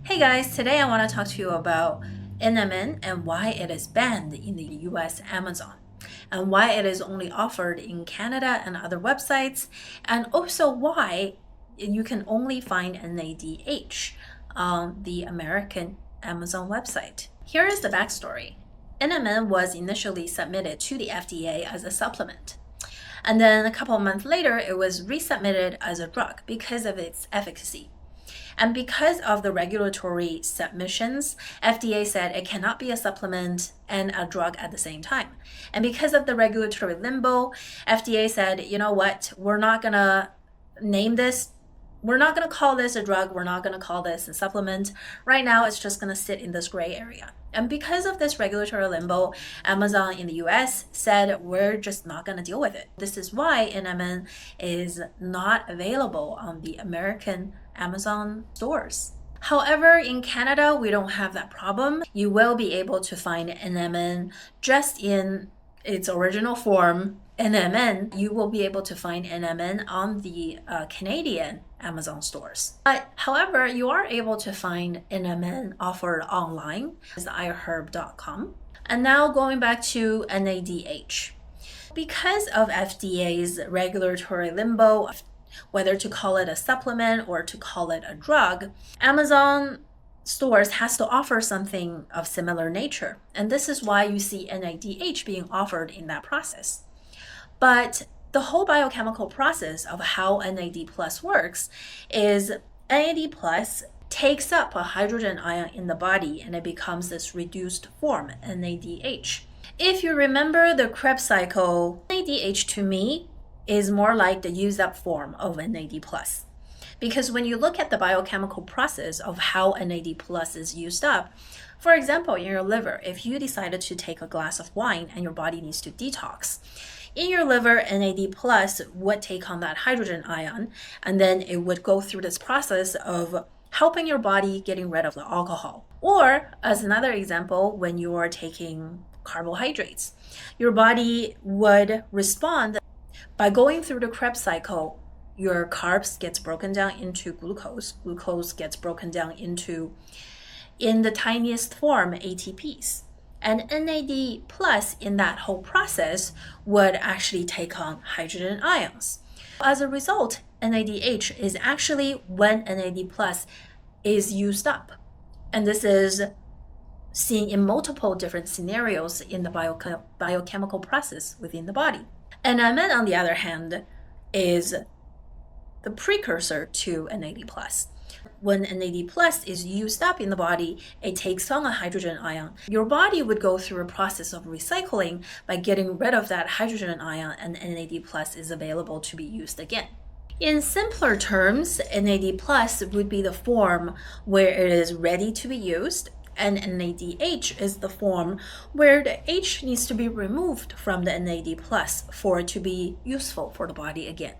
Hey guys, today I want to talk to you about NMN and why it is banned in the US Amazon, and why it is only offered in Canada and other websites, and also why you can only find NADH on the American Amazon website. Here is the backstory. NMN was initially submitted to the FDA as a supplement. And then a couple of months later, it was resubmitted as a drug because of its efficacy. And because of the regulatory submissions, FDA said it cannot be a supplement and a drug at the same time. And because of the regulatory limbo, FDA said, you know what, we're not going to name this. We're not going to call this a drug. We're not going to call this a supplement. Right now, it's just going to sit in this gray area. And because of this regulatory limbo, Amazon in the US said, we're just not going to deal with it. This is why NMN is not available on the American Amazon stores. However, in Canada, we don't have that problem. You will be able to find NMN just in its original form, NMN. You will be able to find NMN on the Canadian Amazon stores. However, you are able to find NMN offered online as iherb.com. And now going back to NADH. Because of FDA's regulatory limbo, whether to call it a supplement or to call it a drug, Amazon stores has to offer something of similar nature. And this is why you see NADH being offered in that process. But the whole biochemical process of how NAD plus works is NAD plus takes up a hydrogen ion in the body and it becomes this reduced form, NADH. If you remember the Krebs cycle, NADH to me is more like the used up form of NAD plus. Because when you look at the biochemical process of how NAD plus is used up, for example, in your liver, if you decided to take a glass of wine and your body needs to detox, in your liver, NAD plus would take on that hydrogen ion, and then it would go through this process of helping your body getting rid of the alcohol. Or, as another example, when you are taking carbohydrates, your body would respond by going through the Krebs cycle. Your carbs gets broken down into glucose. Glucose gets broken down into, in the tiniest form, ATPs. And NAD plus in that whole process would actually take on hydrogen ions. As a result, NADH is actually when NAD plus is used up. And this is seen in multiple different scenarios in the biochemical process within the body. NMN, on the other hand, is the precursor to NAD plus. When NAD plus is used up in the body, it takes on a hydrogen ion. Your body would go through a process of recycling by getting rid of that hydrogen ion, and NAD plus is available to be used again. In simpler terms, NAD plus would be the form where it is ready to be used, and NADH is the form where the H needs to be removed from the NAD plus for it to be useful for the body again.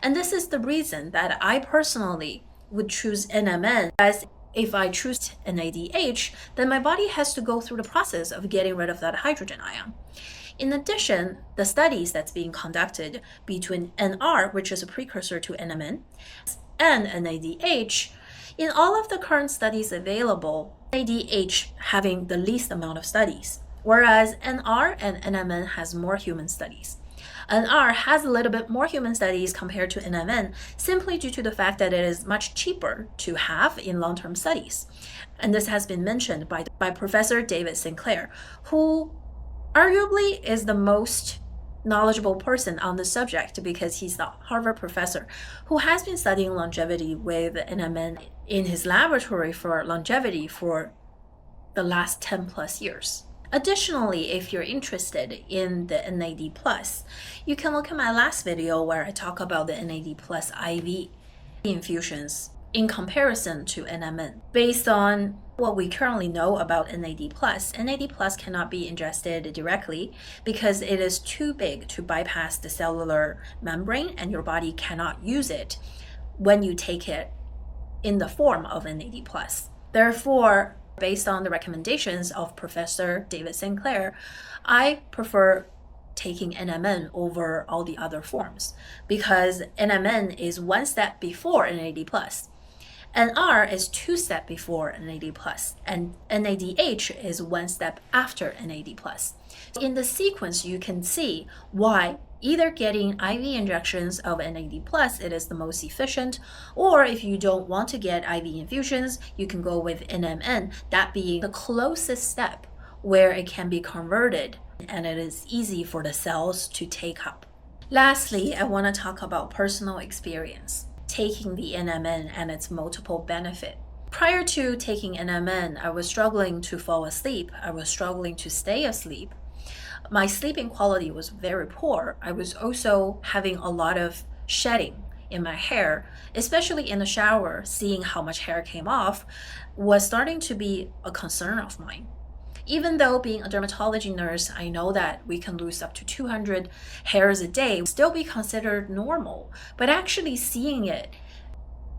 And this is the reason that I personally would choose NMN, as if I choose NADH, then my body has to go through the process of getting rid of that hydrogen ion. In addition, the studies that's being conducted between NR, which is a precursor to NMN, and NADH, in all of the current studies available, NADH having the least amount of studies, whereas NR and NMN has more human studies. NR has a little bit more human studies compared to NMN simply due to the fact that it is much cheaper to have in long-term studies. And this has been mentioned by Professor David Sinclair, who arguably is the most knowledgeable person on the subject because he's the Harvard professor who has been studying longevity with NMN in his laboratory for longevity for the last 10 plus years. Additionally, if you're interested in the NAD+, you can look at my last video where I talk about the NAD+ IV infusions in comparison to NMN. Based on what we currently know about NAD+, NAD+ cannot be ingested directly because it is too big to bypass the cellular membrane, and your body cannot use it when you take it in the form of NAD+. Therefore, based on the recommendations of Professor David Sinclair, I prefer taking NMN over all the other forms because NMN is one step before NAD+. NR is 2 steps before NAD+, and NADH is 1 step after NAD+. In the sequence, you can see why either getting IV injections of NAD+, it is the most efficient, or if you don't want to get IV infusions, you can go with NMN, that being the closest step where it can be converted and it is easy for the cells to take up. Lastly, I want to talk about personal experience taking the NMN and its multiple benefits. Prior to taking NMN, I was struggling to fall asleep. I was struggling to stay asleep. My sleeping quality was very poor. I was also having a lot of shedding in my hair, especially in the shower. Seeing how much hair came off was starting to be a concern of mine. Even though being a dermatology nurse, I know that we can lose up to 200 hairs a day, still be considered normal. But actually seeing it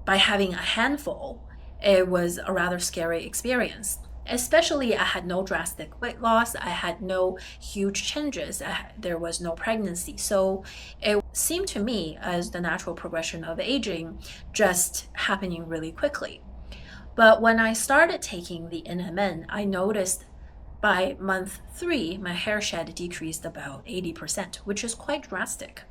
by having a handful, it was a rather scary experience. Especially I had no drastic weight loss, I had no huge changes, there was no pregnancy. So it seemed to me as the natural progression of aging just happening really quickly. But when I started taking the NMN, I noticed by month 3, my hair shed decreased about 80%, which is quite drastic.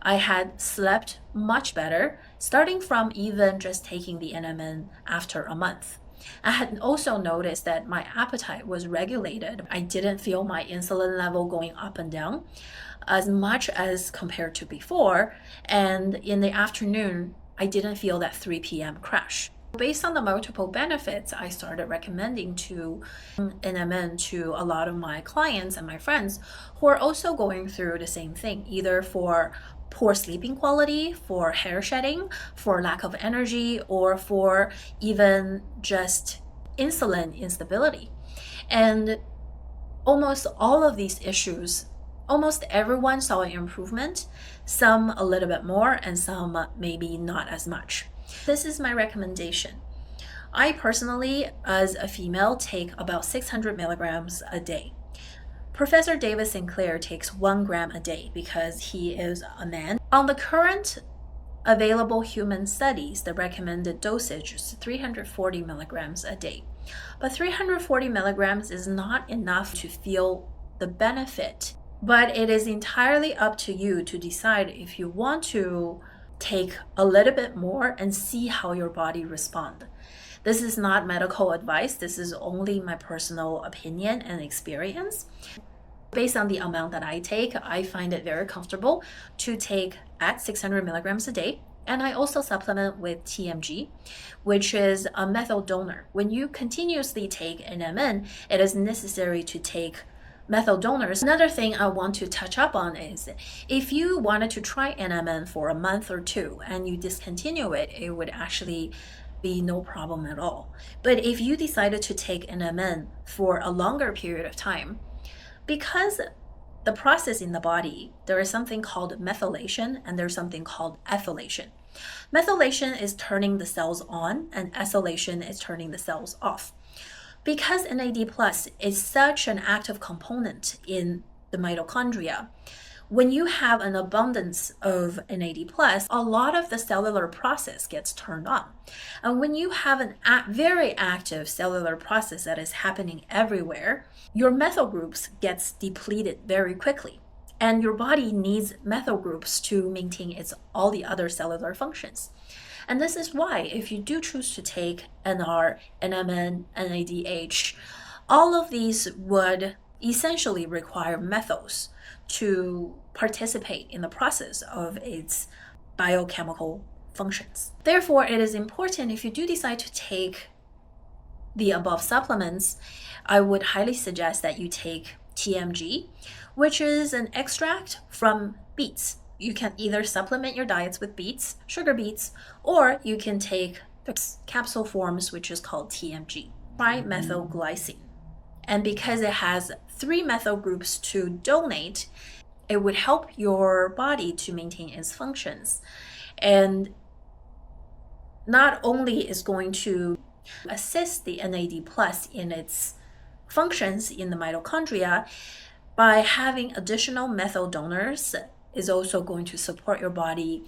I had slept much better, starting from even just taking the NMN after a month. I had also noticed that my appetite was regulated. I didn't feel my insulin level going up and down as much as compared to before, and in the afternoon, I didn't feel that 3 p.m. crash. Based on the multiple benefits, I started recommending to NMN to a lot of my clients and my friends who are also going through the same thing, either for poor sleeping quality, for hair shedding, for lack of energy, or for even just insulin instability. And almost all of these issues, almost everyone saw an improvement, some a little bit more and some maybe not as much. This is my recommendation. I personally, as a female, take about 600 milligrams a day. Professor David Sinclair takes 1 gram a day because he is a man. On the current available human studies, the recommended dosage is 340 milligrams a day. But 340 milligrams is not enough to feel the benefit. But it is entirely up to you to decide if you want to take a little bit more and see how your body responds. This is not medical advice. This is only my personal opinion and experience. Based on the amount that I take, I find it very comfortable to take at 600 milligrams a day. And I also supplement with TMG, which is a methyl donor. When you continuously take NMN, it is necessary to take methyl donors. Another thing I want to touch up on is if you wanted to try NMN for a month or 2 and you discontinue it, it would actually be no problem at all. But if you decided to take NMN for a longer period of time, because the process in the body, there is something called methylation and there's something called ethylation. Methylation is turning the cells on and ethylation is turning the cells off. Because NAD+ is such an active component in the mitochondria, when you have an abundance of NAD+, a lot of the cellular process gets turned on. And when you have a very active cellular process that is happening everywhere, your methyl groups gets depleted very quickly. And your body needs methyl groups to maintain all the other cellular functions. And this is why if you do choose to take NR, NMN, NADH, all of these would essentially require methyls to participate in the process of its biochemical functions. Therefore, it is important if you do decide to take the above supplements, I would highly suggest that you take TMG, which is an extract from beets. You can either supplement your diets with beets, sugar beets, or you can take the capsule forms, which is called TMG, trimethylglycine. And because it has 3 methyl groups to donate, it would help your body to maintain its functions. And not only is going to assist the NAD+ in its functions in the mitochondria, by having additional methyl donors, is also going to support your body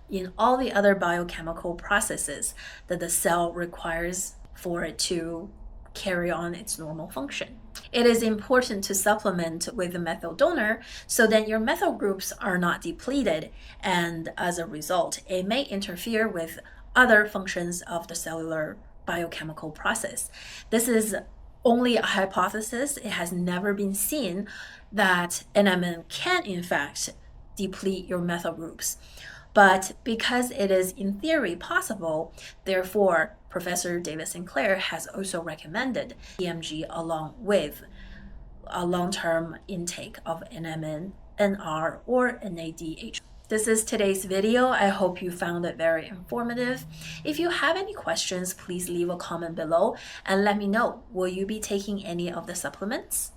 in all the other biochemical processes that the cell requires for it to carry on its normal function. It is important to supplement with a methyl donor so that your methyl groups are not depleted, and as a result, it may interfere with other functions of the cellular biochemical process. This is only a hypothesis. It has never been seen that NMN can in fact deplete your methyl groups. But because it is in theory possible, therefore Professor David Sinclair has also recommended EMG along with a long-term intake of NMN, NR, or NADH. This is today's video. I hope you found it very informative. If you have any questions, please leave a comment below and let me know. Will you be taking any of the supplements?